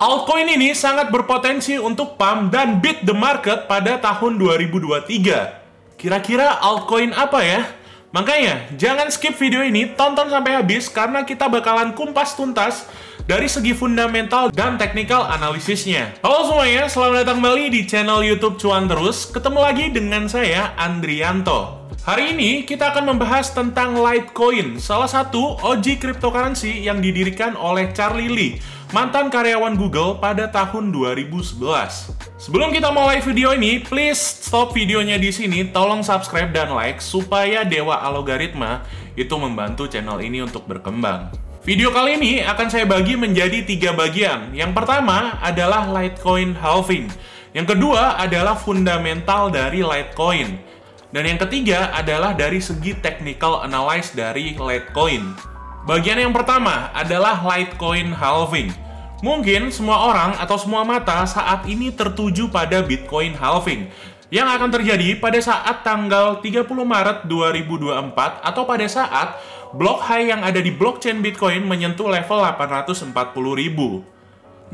Altcoin ini sangat berpotensi untuk pump dan beat the market pada tahun 2023. Kira-kira altcoin apa ya? Makanya, jangan skip video ini, tonton sampai habis karena kita bakalan kumpas tuntas dari segi fundamental dan technical analisisnya. Halo semuanya, selamat datang kembali di channel YouTube Cuan Terus. Ketemu lagi dengan saya, Andrianto. Hari ini kita akan membahas tentang Litecoin, salah satu OG cryptocurrency yang didirikan oleh Charlie Lee, mantan karyawan Google pada tahun 2011. Sebelum kita mulai video ini, please stop videonya di sini, tolong subscribe dan like supaya dewa algoritma itu membantu channel ini untuk berkembang. Video kali ini akan saya bagi menjadi 3 bagian. Yang pertama adalah Litecoin halving. Yang kedua adalah fundamental dari Litecoin. Dan yang ketiga adalah dari segi technical analysis dari Litecoin. Bagian yang pertama adalah Litecoin halving. Mungkin semua orang atau semua mata saat ini tertuju pada Bitcoin halving yang akan terjadi pada saat tanggal 30 Maret 2024 atau pada saat block high yang ada di blockchain Bitcoin menyentuh level 840.000.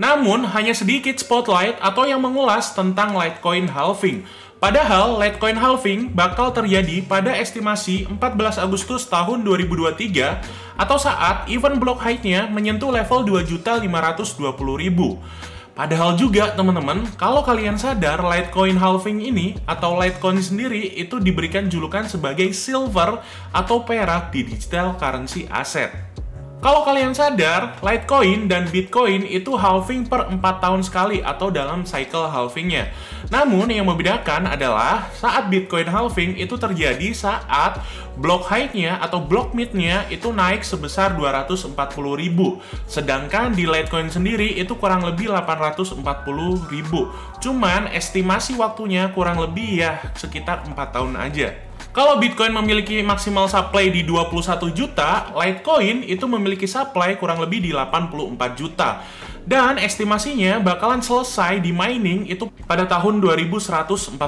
Namun, hanya sedikit spotlight atau yang mengulas tentang Litecoin halving. Padahal, Litecoin halving bakal terjadi pada estimasi 14 Agustus tahun 2023 atau saat event block high-nya menyentuh level 2.520.000. Padahal juga, teman-teman, kalau kalian sadar, Litecoin halving ini atau Litecoin sendiri itu diberikan julukan sebagai silver atau perak di digital currency asset. Kalau kalian sadar, Litecoin dan Bitcoin itu halving per 4 tahun sekali atau dalam cycle halvingnya. Namun, yang membedakan adalah saat Bitcoin halving itu terjadi saat block high-nya atau block mid-nya itu naik sebesar 240.000. Sedangkan di Litecoin sendiri itu kurang lebih 840.000. Cuman estimasi waktunya kurang lebih ya sekitar 4 tahun aja. Kalau Bitcoin memiliki maksimal supply di 21 juta, Litecoin itu memiliki supply kurang lebih di 84 juta. Dan estimasinya bakalan selesai di mining itu pada tahun 2142.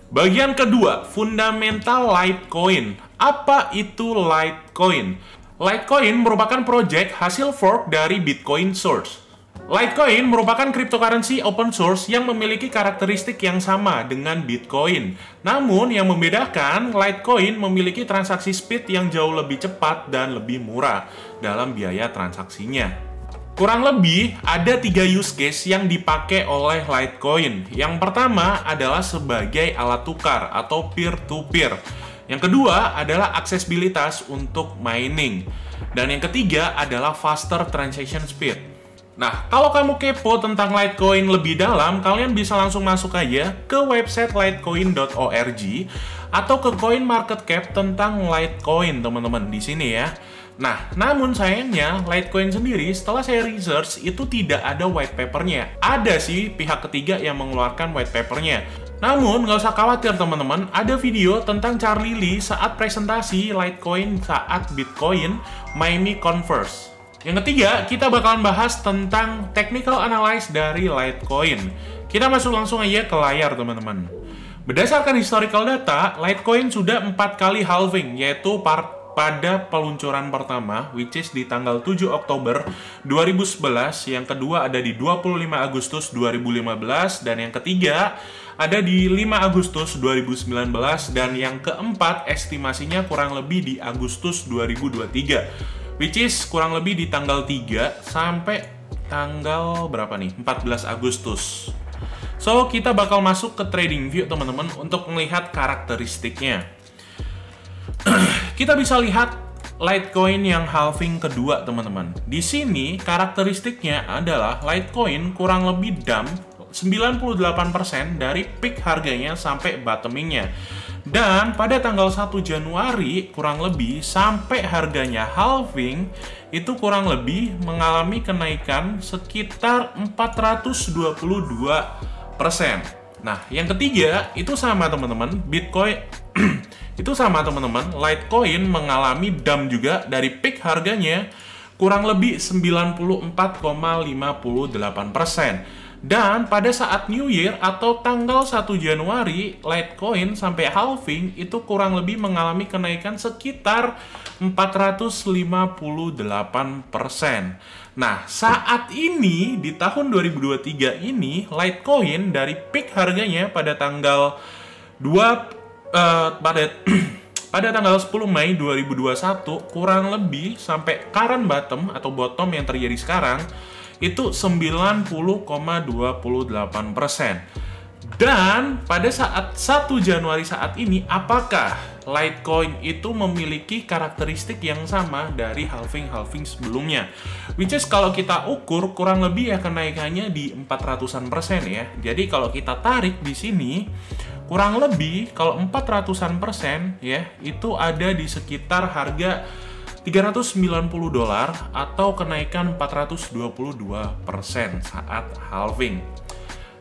Bagian kedua, fundamental Litecoin. Apa itu Litecoin? Litecoin merupakan project hasil fork dari Bitcoin Source. Litecoin merupakan cryptocurrency open source yang memiliki karakteristik yang sama dengan Bitcoin. Namun, yang membedakan, Litecoin memiliki transaksi speed yang jauh lebih cepat dan lebih murah dalam biaya transaksinya. Kurang lebih, ada 3 use case yang dipakai oleh Litecoin. Yang pertama adalah sebagai alat tukar atau peer-to-peer. Yang kedua adalah aksesibilitas untuk mining. Dan yang ketiga adalah faster transaction speed. Nah, kalau kamu kepo tentang Litecoin lebih dalam, kalian bisa langsung masuk aja ke website litecoin.org atau ke CoinMarketCap tentang Litecoin, teman-teman, di sini ya. Nah, namun sayangnya, Litecoin sendiri setelah saya research itu tidak ada white papernya. Ada sih pihak ketiga yang mengeluarkan white papernya. Namun, nggak usah khawatir teman-teman, ada video tentang Charlie Lee saat presentasi Litecoin saat Bitcoin Miami Converse. Yang ketiga, kita bakalan bahas tentang technical analysis dari Litecoin. Kita masuk langsung aja ke layar, teman-teman. Berdasarkan historical data, Litecoin sudah 4 kali halving, yaitu pada peluncuran pertama, which is di tanggal 7 Oktober 2011, yang kedua ada di 25 Agustus 2015, dan yang ketiga ada di 5 Agustus 2019, dan yang keempat estimasinya kurang lebih di Agustus 2023. Which is kurang lebih di tanggal 3 sampai tanggal berapa nih? 14 Agustus. So, kita bakal masuk ke trading view, teman-teman, untuk melihat karakteristiknya. Kita bisa lihat Litecoin yang halving kedua, teman-teman. Di sini, karakteristiknya adalah Litecoin kurang lebih dump 98% dari peak harganya sampai bottomingnya. Dan pada tanggal 1 Januari kurang lebih sampai harganya halving itu kurang lebih mengalami kenaikan sekitar 422%. Nah, yang ketiga itu sama teman-teman, Bitcoin itu sama teman-teman, Litecoin mengalami dump juga dari peak harganya kurang lebih 94,58%. Dan pada saat New Year atau tanggal 1 Januari, Litecoin sampai halving itu kurang lebih mengalami kenaikan sekitar 458%. Nah, saat ini di tahun 2023 ini, Litecoin dari peak harganya pada tanggal pada tanggal 10 Mei 2021 kurang lebih sampai current bottom atau bottom yang terjadi sekarang itu 90,28%. Dan pada saat 1 Januari saat ini, apakah Litecoin itu memiliki karakteristik yang sama dari halving-halving sebelumnya? Which is kalau kita ukur kurang lebih ya kenaikannya di 400-an% ya. Jadi kalau kita tarik di sini kurang lebih kalau 400-an% ya itu ada di sekitar harga $390 atau kenaikan 422% saat halving.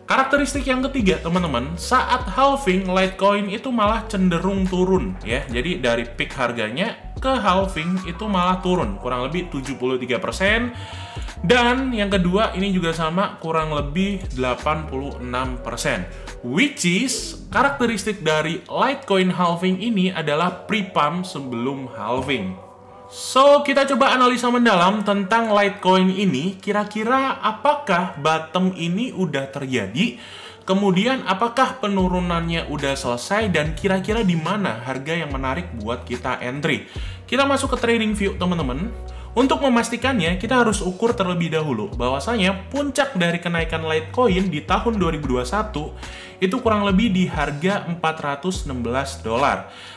Karakteristik yang ketiga, teman-teman, saat halving, Litecoin itu malah cenderung turun ya. Jadi dari peak harganya ke halving itu malah turun, kurang lebih 73%. Dan yang kedua, ini juga sama, kurang lebih 86%. Which is, karakteristik dari Litecoin halving ini adalah pre-pump sebelum halving. So, kita coba analisa mendalam tentang Litecoin ini. Kira-kira apakah bottom ini udah terjadi? Kemudian apakah penurunannya udah selesai? Dan kira-kira di mana harga yang menarik buat kita entry? Kita masuk ke trading view, teman-teman. Untuk memastikannya, kita harus ukur terlebih dahulu bahwasanya puncak dari kenaikan Litecoin di tahun 2021 itu kurang lebih di harga $416.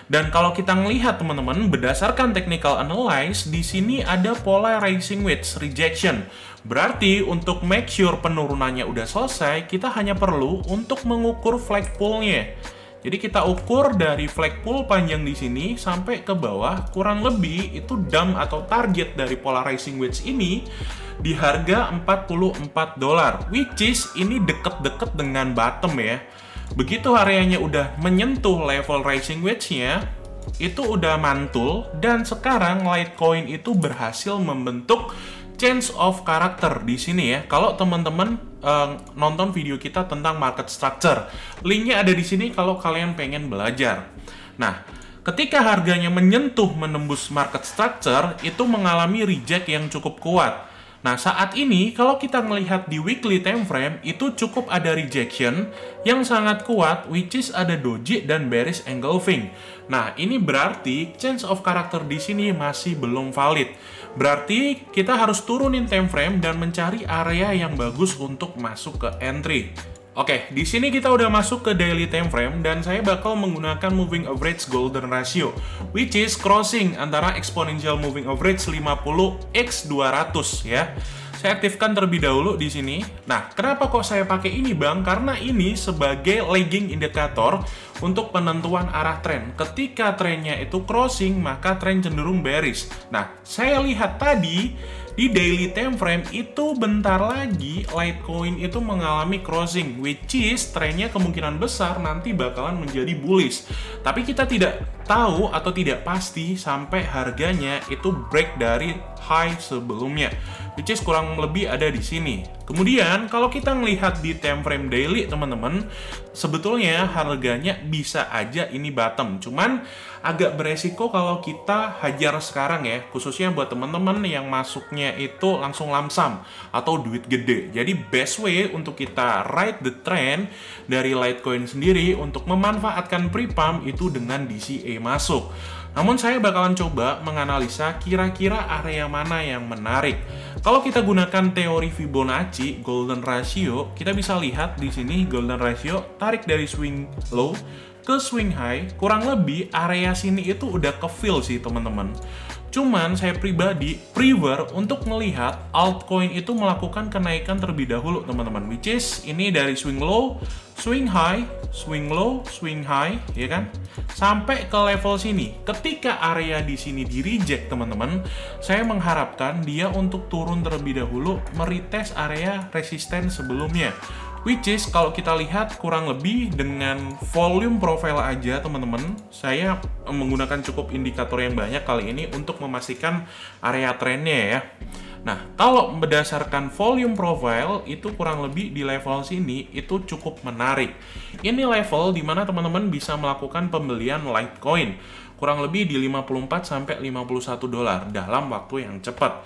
Dan kalau kita melihat, teman-teman, berdasarkan technical analysis, di sini ada pola rising wedge rejection. Berarti untuk make sure penurunannya udah selesai, kita hanya perlu untuk mengukur flagpole-nya. Jadi kita ukur dari flagpole panjang di sini sampai ke bawah, kurang lebih itu dump atau target dari pola rising wedge ini di harga $44, which is ini deket-deket dengan bottom ya. Begitu areanya udah menyentuh level rising wedge-nya, itu udah mantul, dan sekarang Litecoin itu berhasil membentuk change of character di sini ya. Kalau teman-teman nonton video kita tentang market structure, linknya ada di sini kalau kalian pengen belajar. Nah, ketika harganya menembus market structure, itu mengalami reject yang cukup kuat. Nah, saat ini kalau kita melihat di weekly time frame, itu cukup ada rejection yang sangat kuat, which is ada doji dan bearish engulfing. Nah, ini berarti change of character di sini masih belum valid. Berarti kita harus turunin time frame dan mencari area yang bagus untuk masuk ke entry. Oke, di sini kita udah masuk ke daily time frame dan saya bakal menggunakan moving average golden ratio, which is crossing antara exponential moving average 50x200 ya. Saya aktifkan terlebih dahulu di sini. Nah, kenapa kok saya pakai ini, Bang? Karena ini sebagai lagging indikator untuk penentuan arah tren. Ketika trennya itu crossing, maka tren cenderung bearish. Nah, saya lihat tadi di daily time frame itu bentar lagi Litecoin itu mengalami crossing, which is trennya kemungkinan besar nanti bakalan menjadi bullish. Tapi kita tidak tahu atau tidak pasti sampai harganya itu break dari high sebelumnya, which is kurang lebih ada di sini. Kemudian kalau kita melihat di time frame daily, teman-teman, sebetulnya harganya bisa aja ini bottom. Cuman agak beresiko kalau kita hajar sekarang ya, khususnya buat teman-teman yang masuknya itu langsung lamsam atau duit gede. Jadi best way untuk kita ride the trend dari Litecoin sendiri untuk memanfaatkan pre-pump itu dengan DCA masuk. Namun saya bakalan coba menganalisa kira-kira area mana yang menarik. Kalau kita gunakan teori Fibonacci golden ratio, kita bisa lihat di sini golden ratio tarik dari swing low ke swing high, kurang lebih area sini itu udah ke fill sih, teman-teman. Cuman saya pribadi prefer untuk melihat altcoin itu melakukan kenaikan terlebih dahulu, teman-teman. Which is ini dari swing low, swing high, swing low, swing high, ya kan? Sampai ke level sini. Ketika area di sini di reject, teman-teman, saya mengharapkan dia untuk turun terlebih dahulu, meretest area resisten sebelumnya. Which is kalau kita lihat kurang lebih dengan volume profile aja, teman-teman, saya menggunakan cukup indikator yang banyak kali ini untuk memastikan area trennya ya. Nah, kalau berdasarkan volume profile, itu kurang lebih di level sini itu cukup menarik. Ini level dimana teman-teman bisa melakukan pembelian Litecoin kurang lebih di 54-51 dolar dalam waktu yang cepat.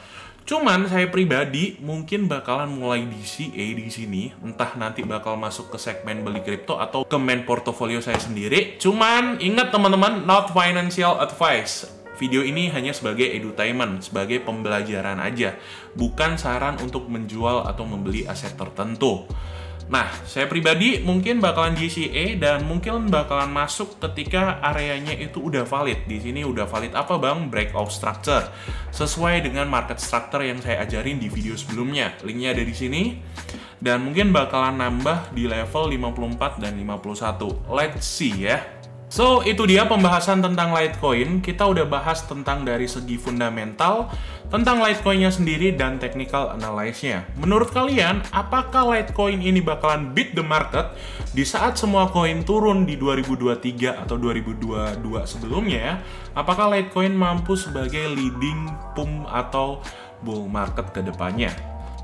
Cuman saya pribadi mungkin bakalan mulai DCA di sini, entah nanti bakal masuk ke segmen beli kripto atau ke main portofolio saya sendiri. Cuman ingat teman-teman, not financial advice. Video ini hanya sebagai edutainment, sebagai pembelajaran aja, bukan saran untuk menjual atau membeli aset tertentu. Nah, saya pribadi mungkin bakalan DCA dan mungkin bakalan masuk ketika areanya itu udah valid. Di sini udah valid apa bang? Breakout structure. Sesuai dengan market structure yang saya ajarin di video sebelumnya. Linknya ada di sini. Dan mungkin bakalan nambah di level 54 dan 51. Let's see ya. So, itu dia pembahasan tentang Litecoin. Kita udah bahas tentang dari segi fundamental, tentang Litecoin-nya sendiri, dan technical analysis-nya. Menurut kalian, apakah Litecoin ini bakalan beat the market di saat semua koin turun di 2023 atau 2022 sebelumnya ya? Apakah Litecoin mampu sebagai leading pump atau bull market ke depannya?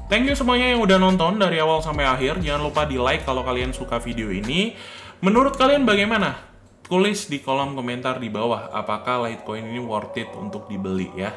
Thank you semuanya yang udah nonton dari awal sampai akhir. Jangan lupa di like kalau kalian suka video ini. Menurut kalian bagaimana? Tulis di kolom komentar di bawah apakah Litecoin ini worth it untuk dibeli ya.